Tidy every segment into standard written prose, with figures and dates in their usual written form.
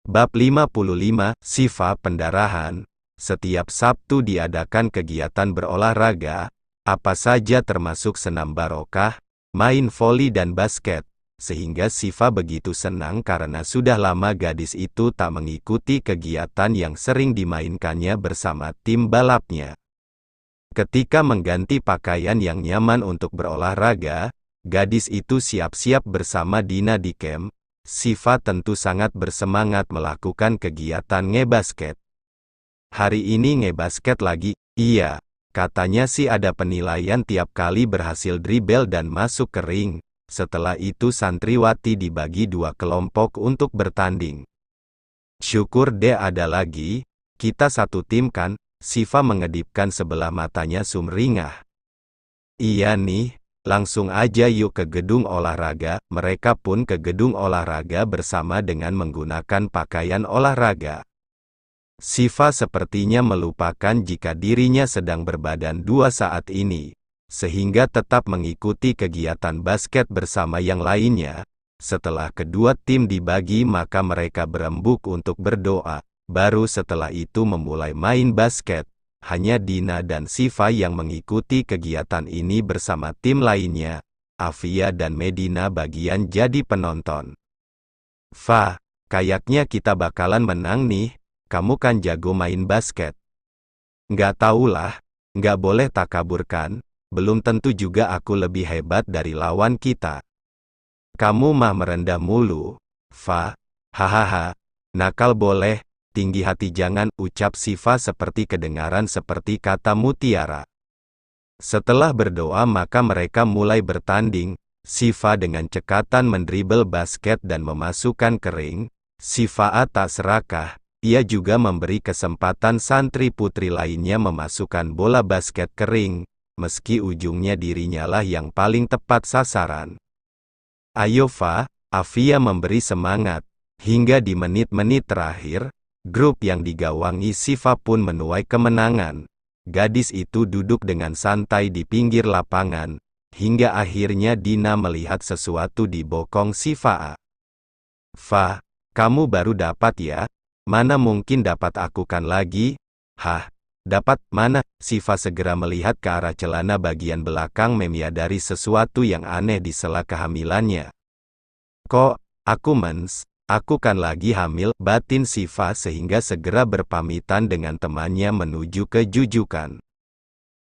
Bab 55, Sifat Pendarahan. Setiap Sabtu diadakan kegiatan berolahraga, apa saja termasuk senam barokah, main voli dan basket, sehingga Sifa begitu senang karena sudah lama gadis itu tak mengikuti kegiatan yang sering dimainkannya bersama tim balapnya. Ketika mengganti pakaian yang nyaman untuk berolahraga, gadis itu siap-siap bersama Dina di camp. Sifa tentu sangat bersemangat melakukan kegiatan ngebasket. Hari ini ngebasket lagi, iya. Katanya sih ada penilaian tiap kali berhasil dribble dan masuk ke ring. Setelah itu santriwati dibagi dua kelompok untuk bertanding. Syukur deh ada lagi, kita satu tim kan? Sifa mengedipkan sebelah matanya sumringah. Iya nih, langsung aja yuk ke gedung olahraga. Mereka pun ke gedung olahraga bersama dengan menggunakan pakaian olahraga. Sifa sepertinya melupakan jika dirinya sedang berbadan dua saat ini, sehingga tetap mengikuti kegiatan basket bersama yang lainnya. Setelah kedua tim dibagi maka mereka berembuk untuk berdoa. Baru setelah itu memulai main basket. Hanya Dina dan Sifa yang mengikuti kegiatan ini bersama tim lainnya. Afia dan Medina bagian jadi penonton. Fa, kayaknya kita bakalan menang nih. Kamu kan jago main basket. Nggak tahulah, nggak boleh takabur kan. Belum tentu juga aku lebih hebat dari lawan kita. Kamu mah merendah mulu, Fa. Hahaha, nakal boleh. Tinggi hati jangan, ucap Sifa seperti kedengaran seperti kata mutiara. Setelah berdoa maka mereka mulai bertanding. Sifa dengan cekatan mendribel basket dan memasukkan ke ring. Sifa tak serakah, ia juga memberi kesempatan santri putri lainnya memasukkan bola basket ke ring, meski ujungnya dirinya lah yang paling tepat sasaran. Ayo Fa, Afia memberi semangat, hingga di menit-menit terakhir, grup yang digawangi Sifa pun menuai kemenangan. Gadis itu duduk dengan santai di pinggir lapangan, hingga akhirnya Dina melihat sesuatu di bokong Sifa. Fa, kamu baru dapat ya? Mana mungkin dapat aku kan lagi? Hah, dapat mana? Sifa segera melihat ke arah celana bagian belakang menyadari sesuatu yang aneh di sela kehamilannya. Kok, aku mens? Aku kan lagi hamil, batin Sifa sehingga segera berpamitan dengan temannya menuju ke jujukan.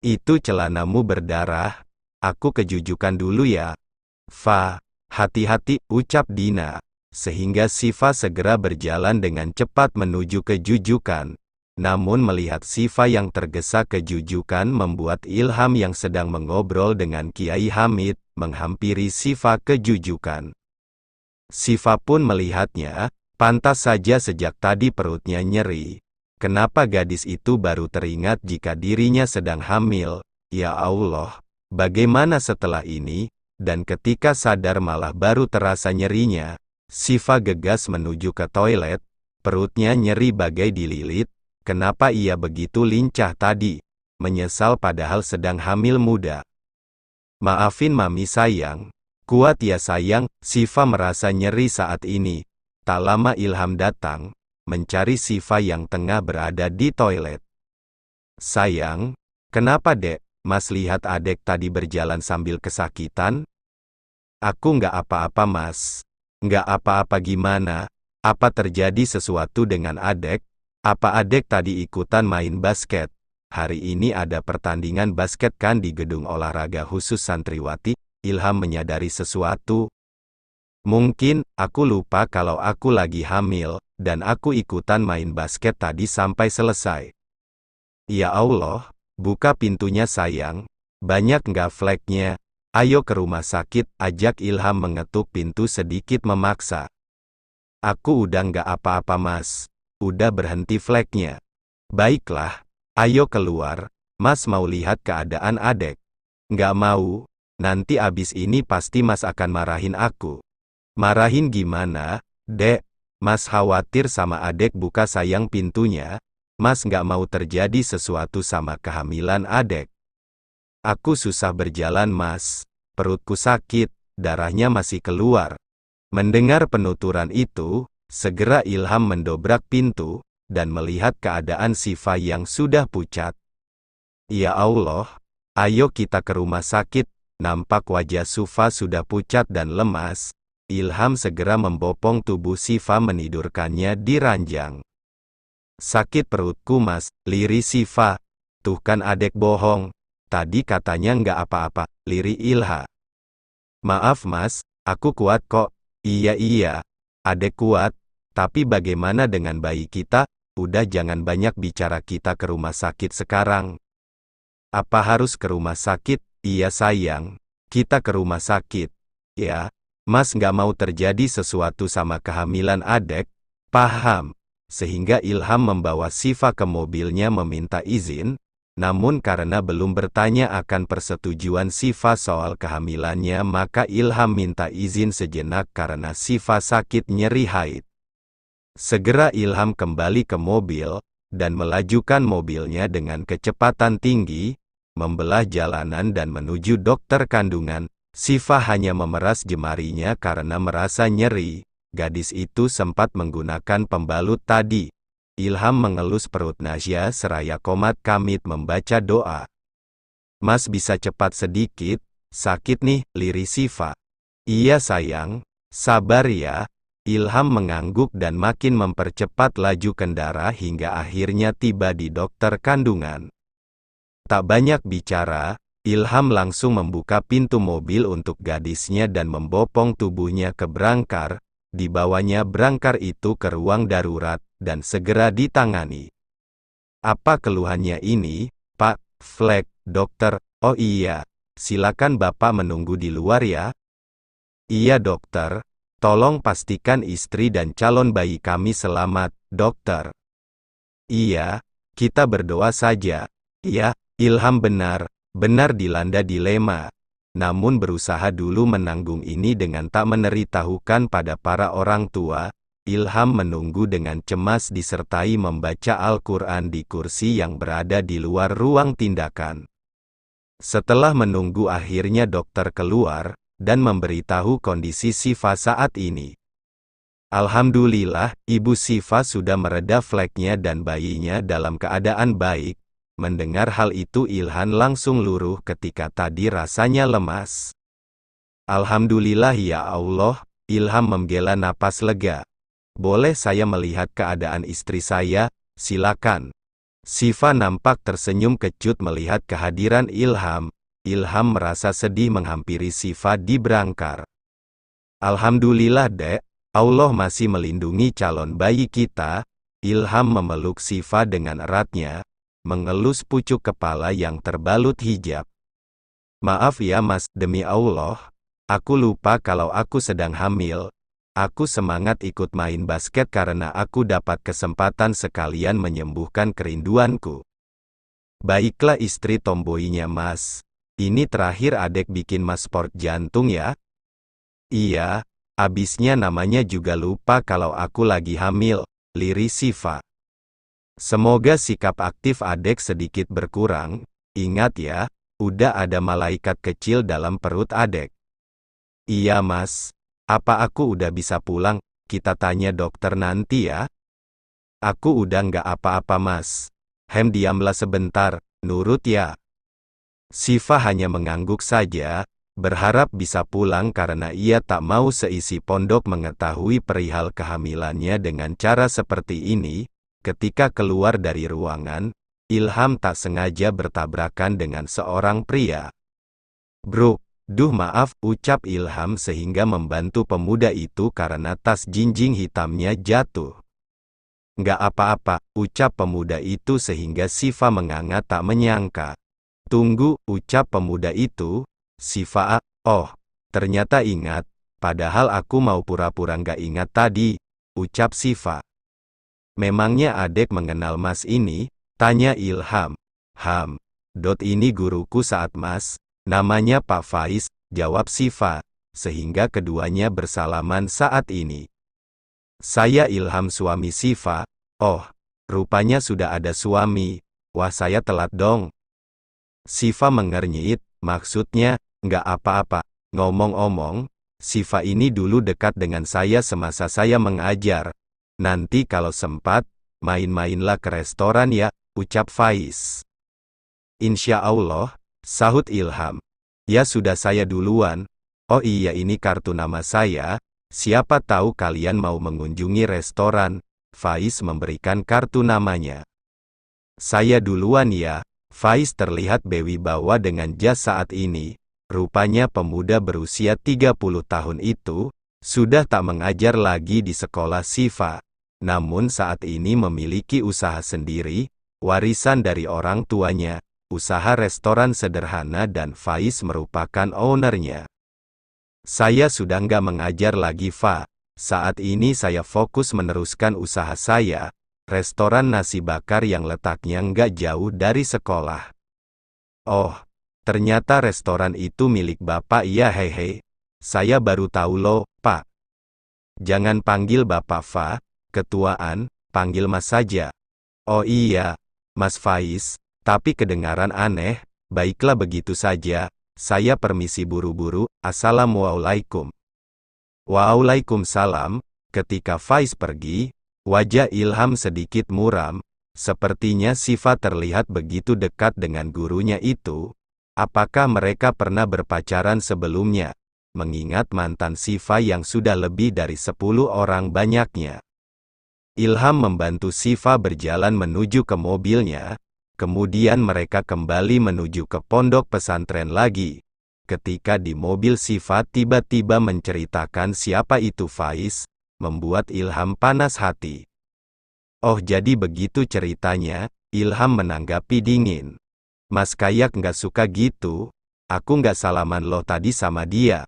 Itu celanamu berdarah, aku ke jujukan dulu ya. Fa, hati-hati, ucap Dina, sehingga Sifa segera berjalan dengan cepat menuju ke jujukan. Namun melihat Sifa yang tergesa ke jujukan membuat Ilham yang sedang mengobrol dengan Kiai Hamid, menghampiri Sifa ke jujukan. Sifa pun melihatnya, pantas saja sejak tadi perutnya nyeri. Kenapa gadis itu baru teringat jika dirinya sedang hamil? Ya Allah, bagaimana setelah ini? Dan ketika sadar malah baru terasa nyerinya. Sifa gegas menuju ke toilet, perutnya nyeri bagai dililit. Kenapa ia begitu lincah tadi? Menyesal padahal sedang hamil muda. Maafin Mami sayang. Kuat ya sayang, Sifa merasa nyeri saat ini. Tak lama Ilham datang, mencari Sifa yang tengah berada di toilet. Sayang, kenapa dek? Mas lihat adek tadi berjalan sambil kesakitan? Aku nggak apa-apa mas. Nggak apa-apa gimana? Apa terjadi sesuatu dengan adek? Apa adek tadi ikutan main basket? Hari ini ada pertandingan basket kan di gedung olahraga khusus santriwati? Ilham menyadari sesuatu. Mungkin, aku lupa kalau aku lagi hamil, dan aku ikutan main basket tadi sampai selesai. Ya Allah, buka pintunya sayang, banyak nggak fleknya? Ayo ke rumah sakit, ajak Ilham mengetuk pintu sedikit memaksa. Aku udah nggak apa-apa mas, udah berhenti fleknya. Baiklah, ayo keluar, mas mau lihat keadaan adek. Nggak mau. Nanti abis ini pasti mas akan marahin aku. Marahin gimana, dek? Mas khawatir sama adek buka sayang pintunya. Mas nggak mau terjadi sesuatu sama kehamilan adek. Aku susah berjalan mas. Perutku sakit, darahnya masih keluar. Mendengar penuturan itu, Segera Ilham mendobrak pintu, dan melihat keadaan Sifa yang sudah pucat. Ya Allah, ayo kita ke rumah sakit. Nampak wajah Sifa sudah pucat dan lemas. Ilham segera membopong tubuh Sifa menidurkannya di ranjang. Sakit perutku mas, lirih Sifa. Tuh kan adek bohong. Tadi katanya nggak apa-apa, lirih Ilha. Maaf mas, aku kuat kok. Iya, adek kuat. Tapi bagaimana dengan bayi kita? Udah jangan banyak bicara, kita ke rumah sakit sekarang. Apa harus ke rumah sakit? Iya sayang, kita ke rumah sakit. Ya, mas nggak mau terjadi sesuatu sama kehamilan adek, paham? Sehingga Ilham membawa Sifa ke mobilnya meminta izin, namun karena belum bertanya akan persetujuan Sifa soal kehamilannya maka Ilham minta izin sejenak karena Sifa sakit nyeri haid. Segera Ilham kembali ke mobil, dan melajukan mobilnya dengan kecepatan tinggi, membelah jalanan dan menuju dokter kandungan. Sifa hanya memeras jemarinya karena merasa nyeri. Gadis itu sempat menggunakan pembalut tadi. Ilham mengelus perut Nasya seraya komat kamit membaca doa. Mas bisa cepat sedikit, sakit nih, lirih Sifa. Iya sayang, sabar ya. Ilham mengangguk dan makin mempercepat laju kendara hingga akhirnya tiba di dokter kandungan. Tak banyak bicara, Ilham langsung membuka pintu mobil untuk gadisnya dan membopong tubuhnya ke brangkar. Dibawanya brangkar itu ke ruang darurat, dan segera ditangani. Apa keluhannya ini, Pak? Flek, dokter. Oh iya, silakan Bapak menunggu di luar ya. Iya dokter. Tolong pastikan istri dan calon bayi kami selamat, dokter. Iya, kita berdoa saja. Iya, Ilham benar dilanda dilema. Namun berusaha dulu menanggung ini dengan tak meneritahukan pada para orang tua. Ilham menunggu dengan cemas disertai membaca Al-Quran di kursi yang berada di luar ruang tindakan. Setelah menunggu akhirnya dokter keluar, dan memberitahu kondisi Sifa saat ini. Alhamdulillah, ibu Sifa sudah mereda fleknya dan bayinya dalam keadaan baik. Mendengar hal itu Ilham langsung luruh ketika tadi rasanya lemas. Alhamdulillah ya Allah, Ilham menggela napas lega. Boleh saya melihat keadaan istri saya? Silakan. Sifa nampak tersenyum kecut melihat kehadiran Ilham. Ilham merasa sedih menghampiri Sifa di brangkar. Alhamdulillah dek, Allah masih melindungi calon bayi kita. Ilham memeluk Sifa dengan eratnya, mengelus pucuk kepala yang terbalut hijab. Maaf ya mas, demi Allah, aku lupa kalau aku sedang hamil. Aku semangat ikut main basket karena aku dapat kesempatan sekalian menyembuhkan kerinduanku. Baiklah istri tomboynya mas. Ini terakhir adek bikin mas sport jantung ya? Iya, abisnya namanya juga lupa kalau aku lagi hamil, lirih Sifa. Semoga sikap aktif adek sedikit berkurang. Ingat ya, udah ada malaikat kecil dalam perut adek. Iya mas, apa aku udah bisa pulang? Kita tanya dokter nanti ya. Aku udah nggak apa-apa mas. Diamlah sebentar, nurut ya. Sifa hanya mengangguk saja, berharap bisa pulang karena ia tak mau seisi pondok mengetahui perihal kehamilannya dengan cara seperti ini. Ketika keluar dari ruangan, Ilham tak sengaja bertabrakan dengan seorang pria. Bro, duh maaf, ucap Ilham sehingga membantu pemuda itu karena tas jinjing hitamnya jatuh. Nggak apa-apa, ucap pemuda itu sehingga Sifa menganga tak menyangka. Tunggu, ucap pemuda itu. Sifa, oh, ternyata ingat, padahal aku mau pura-pura nggak ingat tadi, ucap Sifa. Memangnya adek mengenal mas ini? Tanya Ilham. Ini guruku saat mas, namanya Pak Faiz, jawab Sifa, sehingga keduanya bersalaman saat ini. Saya Ilham suami Sifa. Oh, rupanya sudah ada suami. Wah saya telat dong. Sifa mengernyit, maksudnya, nggak apa-apa. Ngomong-ngomong, Sifa ini dulu dekat dengan saya semasa saya mengajar. Nanti kalau sempat, main-mainlah ke restoran ya, ucap Faiz. Insya Allah, sahut Ilham. Ya sudah saya duluan. Oh iya ini kartu nama saya, siapa tahu kalian mau mengunjungi restoran. Faiz memberikan kartu namanya. Saya duluan ya. Faiz terlihat berwibawa dengan jas saat ini. Rupanya pemuda berusia 30 tahun itu, sudah tak mengajar lagi di sekolah Sifa. Namun saat ini memiliki usaha sendiri, warisan dari orang tuanya, usaha restoran sederhana dan Faiz merupakan ownernya. Saya sudah nggak mengajar lagi, Fa. Saat ini saya fokus meneruskan usaha saya, restoran nasi bakar yang letaknya nggak jauh dari sekolah. Oh, ternyata restoran itu milik Bapak ya hehe. Saya baru tahu loh, Pak. Jangan panggil Bapak Fa, ketuaan, panggil Mas saja. Oh iya, Mas Faiz, tapi kedengaran aneh, baiklah begitu saja. Saya permisi buru-buru, Assalamualaikum. Waalaikumsalam. Ketika Faiz pergi, wajah Ilham sedikit muram, sepertinya Sifa terlihat begitu dekat dengan gurunya itu. Apakah mereka pernah berpacaran sebelumnya? Mengingat mantan Sifa yang sudah lebih dari 10 orang banyaknya. Ilham membantu Sifa berjalan menuju ke mobilnya. Kemudian mereka kembali menuju ke pondok pesantren lagi. Ketika di mobil Sifa tiba-tiba menceritakan siapa itu Faiz, membuat Ilham panas hati. Oh jadi begitu ceritanya, Ilham menanggapi dingin. Mas Kayak nggak suka gitu, aku nggak salaman loh tadi sama dia.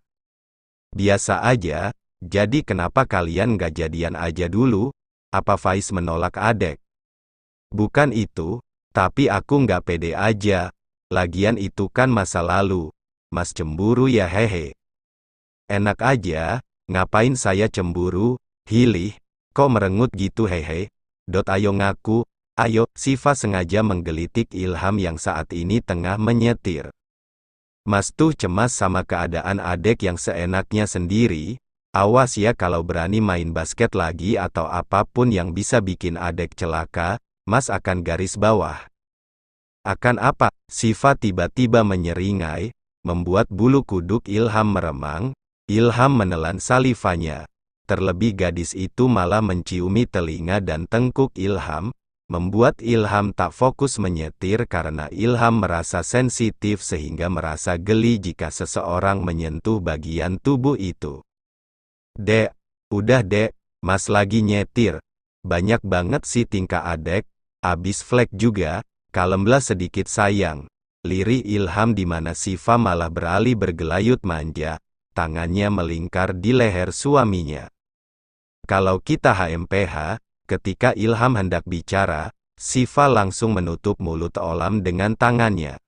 Biasa aja, jadi kenapa kalian nggak jadian aja dulu? Apa Faiz menolak adek? Bukan itu. Tapi aku nggak pede aja. Lagian itu kan masa lalu. Mas cemburu ya hehe. Enak aja, ngapain saya cemburu? Hilih, kok merengut gitu hehe? Ayo ngaku, ayo. Sifa sengaja menggelitik Ilham yang saat ini tengah menyetir. Mas tuh cemas sama keadaan adek yang seenaknya sendiri. Awas ya kalau berani main basket lagi atau apapun yang bisa bikin adek celaka. Mas akan garis bawah. Akan apa? Sifa tiba-tiba menyeringai, membuat bulu kuduk Ilham meremang. Ilham menelan salivanya. Terlebih gadis itu malah menciumi telinga dan tengkuk Ilham, membuat Ilham tak fokus menyetir karena Ilham merasa sensitif sehingga merasa geli jika seseorang menyentuh bagian tubuh itu. Dek, udah dek, Mas lagi nyetir. Banyak banget sih tingkah adek. Abis flek juga, kalemlah sedikit sayang. Lirih Ilham di mana Sifa malah beralih bergelayut manja, tangannya melingkar di leher suaminya. Kalau kita HMPH, ketika Ilham hendak bicara, Sifa langsung menutup mulut Olam dengan tangannya.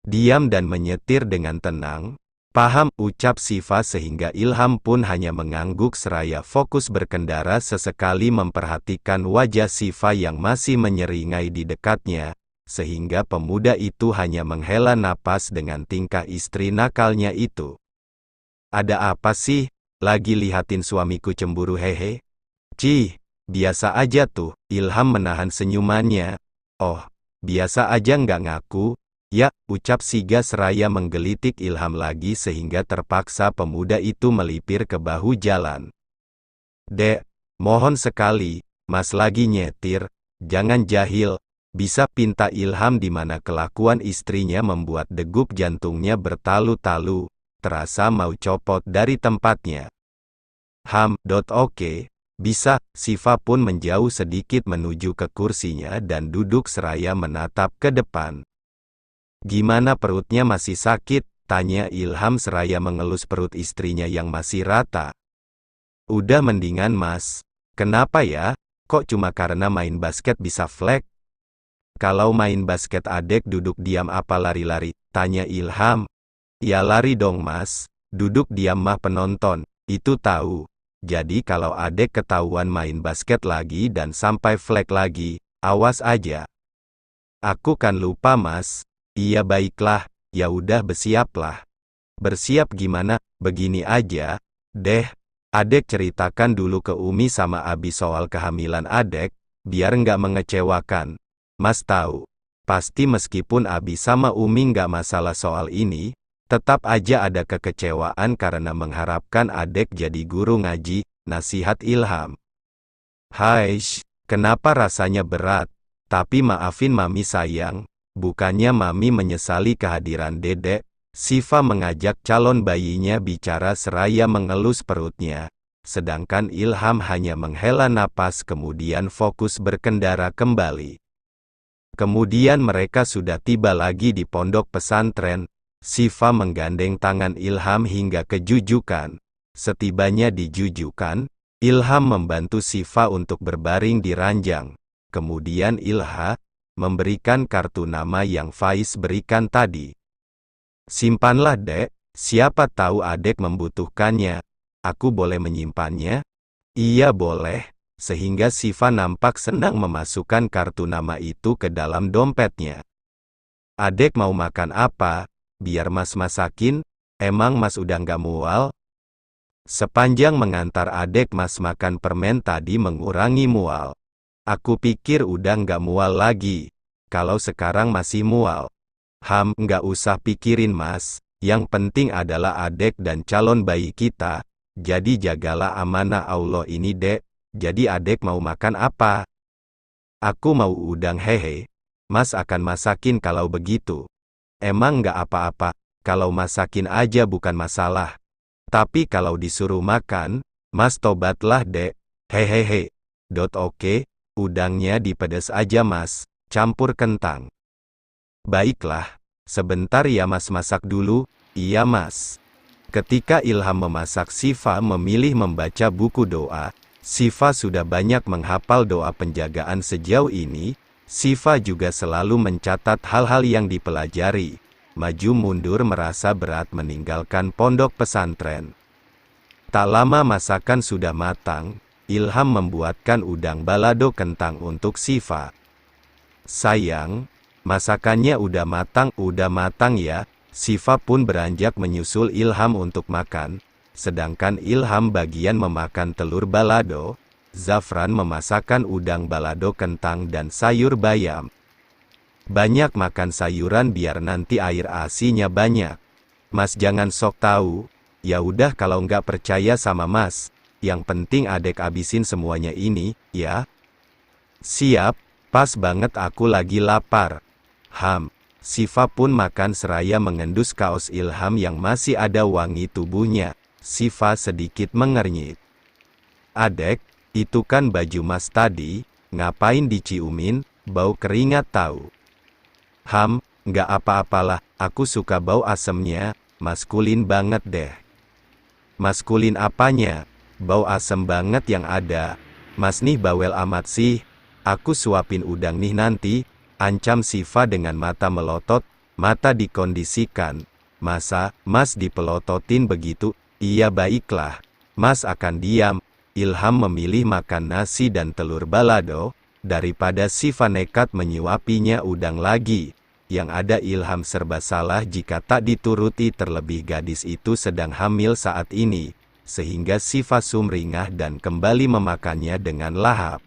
Diam dan menyetir dengan tenang. Paham, ucap Sifa sehingga Ilham pun hanya mengangguk seraya fokus berkendara sesekali memperhatikan wajah Sifa yang masih menyeringai di dekatnya, sehingga pemuda itu hanya menghela napas dengan tingkah istri nakalnya itu. Ada apa sih? Lagi lihatin suamiku cemburu hehe? Cih, biasa aja tuh. Ilham menahan senyumannya. Oh, biasa aja nggak ngaku? Ya, ucap Siga seraya menggelitik Ilham lagi sehingga terpaksa pemuda itu melipir ke bahu jalan. Dek, mohon sekali, Mas lagi nyetir, jangan jahil. Bisa pinta Ilham di mana kelakuan istrinya membuat degup jantungnya bertalu-talu, terasa mau copot dari tempatnya. Oke, bisa. Sifa pun menjauh sedikit menuju ke kursinya dan duduk seraya menatap ke depan. Gimana perutnya masih sakit? Tanya Ilham seraya mengelus perut istrinya yang masih rata. Udah mendingan Mas. Kenapa ya? Kok cuma karena main basket bisa flek? Kalau main basket adek duduk diam apa lari-lari? Tanya Ilham. Ya lari dong Mas. Duduk diam mah penonton. Itu tahu. Jadi kalau adek ketahuan main basket lagi dan sampai flek lagi, awas aja. Aku kan lupa Mas. Iya baiklah, ya udah bersiaplah. Bersiap gimana? Begini aja, deh. Adek ceritakan dulu ke Umi sama Abi soal kehamilan adek, biar nggak mengecewakan. Mas tahu, pasti meskipun Abi sama Umi nggak masalah soal ini, tetap aja ada kekecewaan karena mengharapkan adek jadi guru ngaji, nasihat Ilham. Haish, kenapa rasanya berat? Tapi maafin Mami sayang, bukannya Mami menyesali kehadiran Dedek. Sifa mengajak calon bayinya bicara seraya mengelus perutnya, sedangkan Ilham hanya menghela napas kemudian fokus berkendara kembali. Kemudian mereka sudah tiba lagi di pondok pesantren. Sifa menggandeng tangan Ilham hingga ke jujukan. Setibanya di jujukan, Ilham membantu Sifa untuk berbaring di ranjang. Kemudian Ilha memberikan kartu nama yang Faiz berikan tadi. Simpanlah dek, siapa tahu adek membutuhkannya. Aku boleh menyimpannya? Iya boleh, sehingga Sifa nampak senang memasukkan kartu nama itu ke dalam dompetnya. Adek mau makan apa? Biar mas masakin, emang mas udah nggak mual? Sepanjang mengantar adek mas makan permen tadi mengurangi mual. Aku pikir udah nggak mual lagi, kalau sekarang masih mual. Nggak usah pikirin mas, yang penting adalah adek dan calon bayi kita, jadi jagalah amanah Allah ini dek. Jadi adek mau makan apa? Aku mau udang hehe, mas akan masakin kalau begitu. Emang nggak apa-apa, kalau masakin aja bukan masalah. Tapi kalau disuruh makan, mas tobatlah dek, hehehe. Oke, udangnya dipedes aja mas, campur kentang. Baiklah, sebentar ya mas masak dulu. Iya mas. Ketika Ilham memasak, Sifa memilih membaca buku doa. Sifa sudah banyak menghafal doa penjagaan sejauh ini. Sifa juga selalu mencatat hal-hal yang dipelajari. Maju mundur merasa berat meninggalkan pondok pesantren. Tak lama masakan sudah matang. Ilham membuatkan udang balado kentang untuk Sifa. Sayang, masakannya udah matang ya. Sifa pun beranjak menyusul Ilham untuk makan. Sedangkan Ilham bagian memakan telur balado, Zafran memasakkan udang balado kentang dan sayur bayam. Banyak makan sayuran biar nanti air asinya banyak. Mas jangan sok tahu. Ya udah kalau nggak percaya sama mas, yang penting adek abisin semuanya ini, ya. Siap, pas banget aku lagi lapar. Sifa pun makan seraya mengendus kaos Ilham yang masih ada wangi tubuhnya. Sifa sedikit mengernyit. Adek, itu kan baju mas tadi, ngapain diciumin, bau keringat tahu. Nggak apa-apalah, aku suka bau asemnya, maskulin banget deh. Maskulin apanya? Bau asem banget yang ada. Mas nih bawel amat sih, aku suapin udang nih nanti. Ancam Sifa dengan mata melotot, mata dikondisikan. Masa, mas dipelototin begitu? Iya baiklah, mas akan diam. Ilham memilih makan nasi dan telur balado, daripada Sifa nekat menyuapinya udang lagi. Yang ada Ilham serba salah jika tak dituruti, terlebih gadis itu sedang hamil saat ini. Sehingga Sifa sumringah dan kembali memakannya dengan lahap.